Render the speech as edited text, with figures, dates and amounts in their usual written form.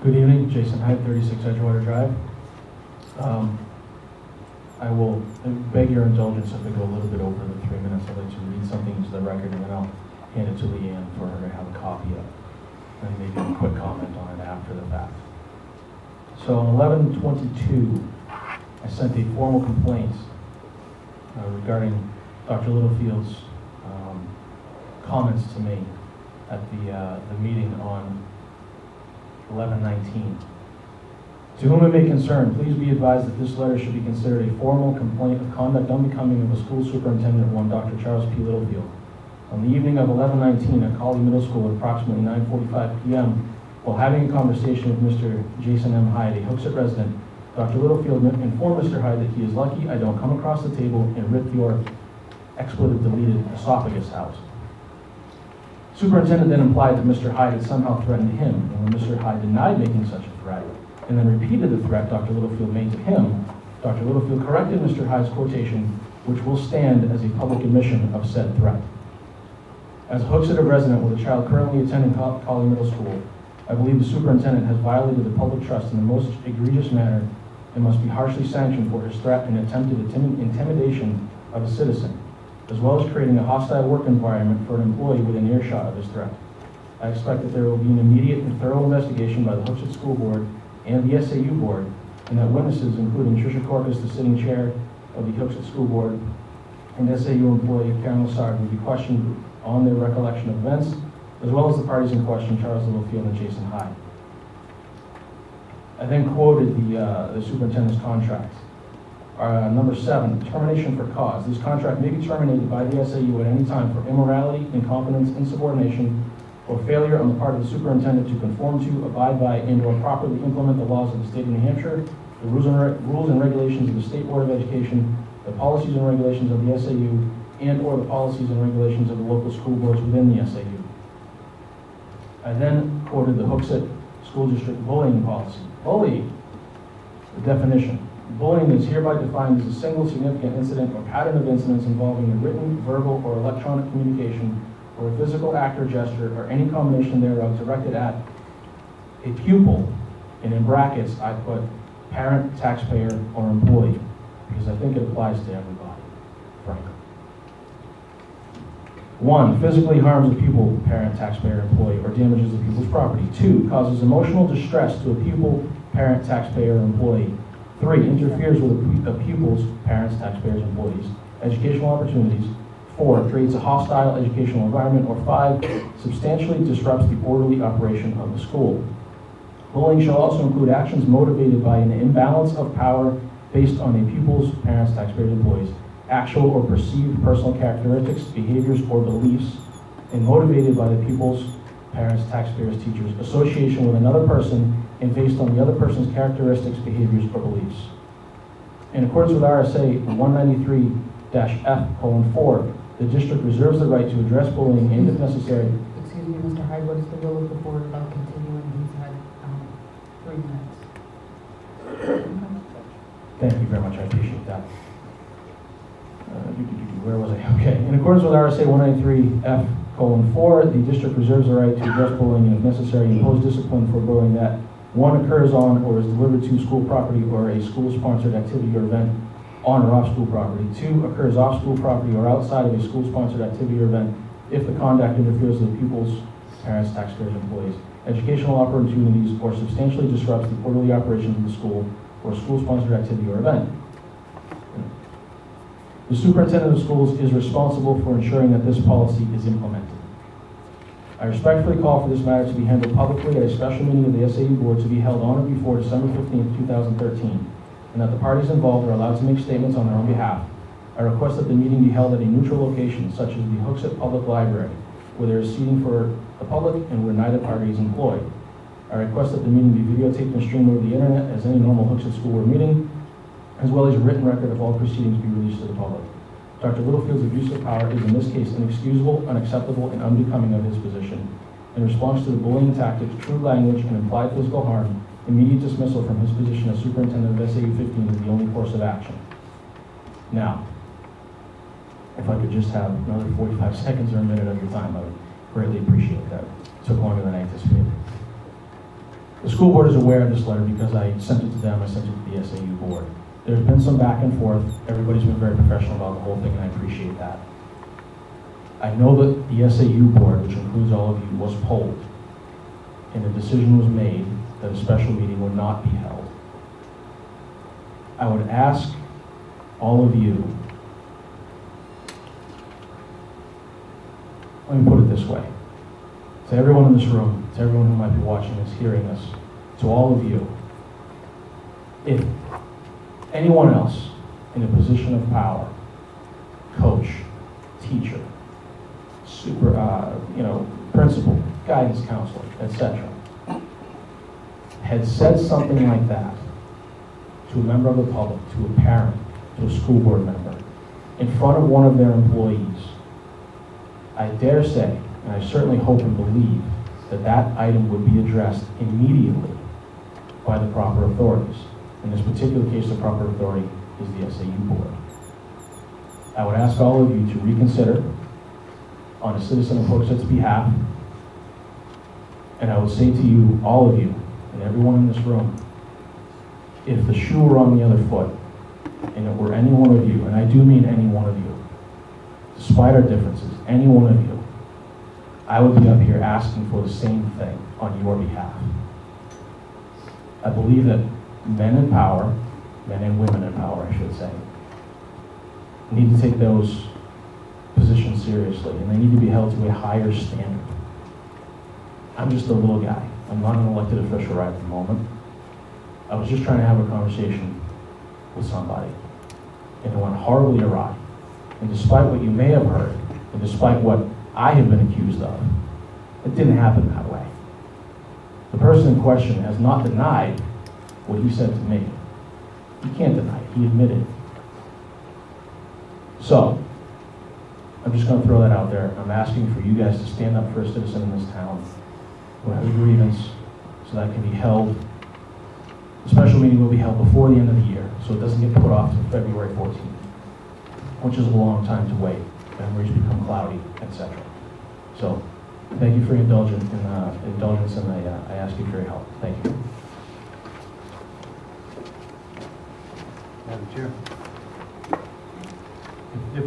Good evening, Jason Hyde, 36 Edgewater Drive. I will beg your indulgence if I go a little bit over the 3 minutes. I'd like to read something into the record and then I'll hand it to Leanne for her to have a copy of, and maybe a quick comment on it after the fact. So on 11/22, I sent a formal complaint regarding Dr. Littlefield's comments to me at the meeting on 11/19. To whom it may concern, please be advised that this letter should be considered a formal complaint of conduct unbecoming of a school superintendent, one Dr. Charles P. Littlefield. On the evening of 11/19 at Colley Middle School at approximately 9:45 p.m., while having a conversation with Mr. Jason M. Hyde, a Hooksett resident, Dr. Littlefield informed Mr. Hyde that he is lucky I don't come across the table and rip your expletive-deleted esophagus out. Superintendent then implied that Mr. Hyde had somehow threatened him, and when Mr. Hyde denied making such a threat, and then repeated the threat Dr. Littlefield made to him, Dr. Littlefield corrected Mr. Hyde's quotation, which will stand as a public admission of said threat. As a Hooksett resident with a child currently attending Colley Middle School, I believe the superintendent has violated the public trust in the most egregious manner and must be harshly sanctioned for his threat and attempted intimidation of a citizen, as well as creating a hostile work environment for an employee within earshot of his threat. I expect that there will be an immediate and thorough investigation by the Hooksett School Board and the SAU Board, and that witnesses, including Tricia Corcus, the sitting chair of the Hooksett School Board, and SAU employee Karen Lassard, will be questioned on their recollection of events, as well as the parties in question, Charles Littlefield and Jason Hyde. I then quoted the superintendent's contract. Number 7, termination for cause. This contract may be terminated by the SAU at any time for immorality, incompetence, insubordination, or failure on the part of the superintendent to conform to, abide by, and/or properly implement the laws of the state of New Hampshire, the rules and regulations of the State Board of Education, the policies and regulations of the SAU, and/or the policies and regulations of the local school boards within the SAU. I then quoted the Hooksett School District bullying policy. Bullying, the definition. Bullying is hereby defined as a single significant incident or pattern of incidents involving a written, verbal, or electronic communication, or a physical act or gesture, or any combination thereof directed at a pupil, and in brackets I put parent, taxpayer, or employee, because I think it applies to everybody, frankly. 1, physically harms a pupil, parent, taxpayer, employee, or damages the pupil's property. 2, causes emotional distress to a pupil, parent, taxpayer, or employee. 3, interferes with a pupil's, parents, taxpayers, employees' educational opportunities. 4, creates a hostile educational environment. Or 5, substantially disrupts the orderly operation of the school. Bullying shall also include actions motivated by an imbalance of power based on a pupil's, parents, taxpayers, employees' actual or perceived personal characteristics, behaviors, or beliefs, and motivated by the pupil's, parents, taxpayers, teachers' association with another person and based on the other person's characteristics, behaviors, or beliefs. In accordance with RSA 193-F:4, the district reserves the right to address bullying and, if necessary. Excuse me, Mr. Hyde, what is the will of the board about continuing? He's had 3 minutes. Thank you very much, I appreciate that. Where was I? Okay. In accordance with RSA 193-F:4, the district reserves the right to address bullying and, if necessary, impose discipline for bullying that 1, occurs on or is delivered to school property or a school-sponsored activity or event on or off school property. 2, occurs off school property or outside of a school-sponsored activity or event if the conduct interferes with the pupils, parents, taxpayers, employees' educational opportunities or substantially disrupts the orderly operations of the school or school-sponsored activity or event. The superintendent of schools is responsible for ensuring that this policy is implemented. I respectfully call for this matter to be handled publicly at a special meeting of the SAU Board to be held on or before December 15, 2013, and that the parties involved are allowed to make statements on their own behalf. I request that the meeting be held at a neutral location, such as the Hooksett Public Library, where there is seating for the public and where neither party is employed. I request that the meeting be videotaped and streamed over the internet as any normal Hooksett School Board meeting, as well as a written record of all proceedings be released to the public. Dr. Littlefield's abuse of power is in this case inexcusable, unacceptable, and unbecoming of his position. In response to the bullying tactics, crude language, and implied physical harm, immediate dismissal from his position as superintendent of SAU 15 is the only course of action. Now, if I could just have another 45 seconds or a minute of your time, I would greatly appreciate that. It took longer than I anticipated. The school board is aware of this letter because I sent it to them, I sent it to the SAU board. There's been some back and forth. Everybody's been very professional about the whole thing, and I appreciate that. I know that the SAU board, which includes all of you, was polled, and a decision was made that a special meeting would not be held. I would ask all of you, let me put it this way, to everyone in this room, to everyone who might be watching this, hearing this, to all of you, if anyone else in a position of power, coach, teacher, principal, guidance counselor, etc., had said something like that to a member of the public, to a parent, to a school board member, in front of one of their employees, I dare say, and I certainly hope and believe, that that item would be addressed immediately by the proper authorities. In this particular case, the proper authority is the SAU board. I would ask all of you to reconsider on a citizen of Hookseth's behalf, and I would say to you, all of you, and everyone in this room, if the shoe were on the other foot, and it were any one of you, and I do mean any one of you, despite our differences, any one of you, I would be up here asking for the same thing on your behalf. I believe that men in power, men and women in power, I should say, need to take those positions seriously, and they need to be held to a higher standard. I'm just a little guy. I'm not an elected official right at the moment. I was just trying to have a conversation with somebody, and it went horribly awry. And despite what you may have heard, and despite what I have been accused of, it didn't happen that way. The person in question has not denied what he said to me. He can't deny it. He admitted it. So, I'm just going to throw that out there. I'm asking for you guys to stand up for a citizen in this town who has a grievance, so that can be held. The special meeting will be held before the end of the year, so it doesn't get put off to February 14th, which is a long time to wait. Memories become cloudy, etc. So, thank you for your indulgence, and I ask you for your help. Thank you. Madam Chair. If the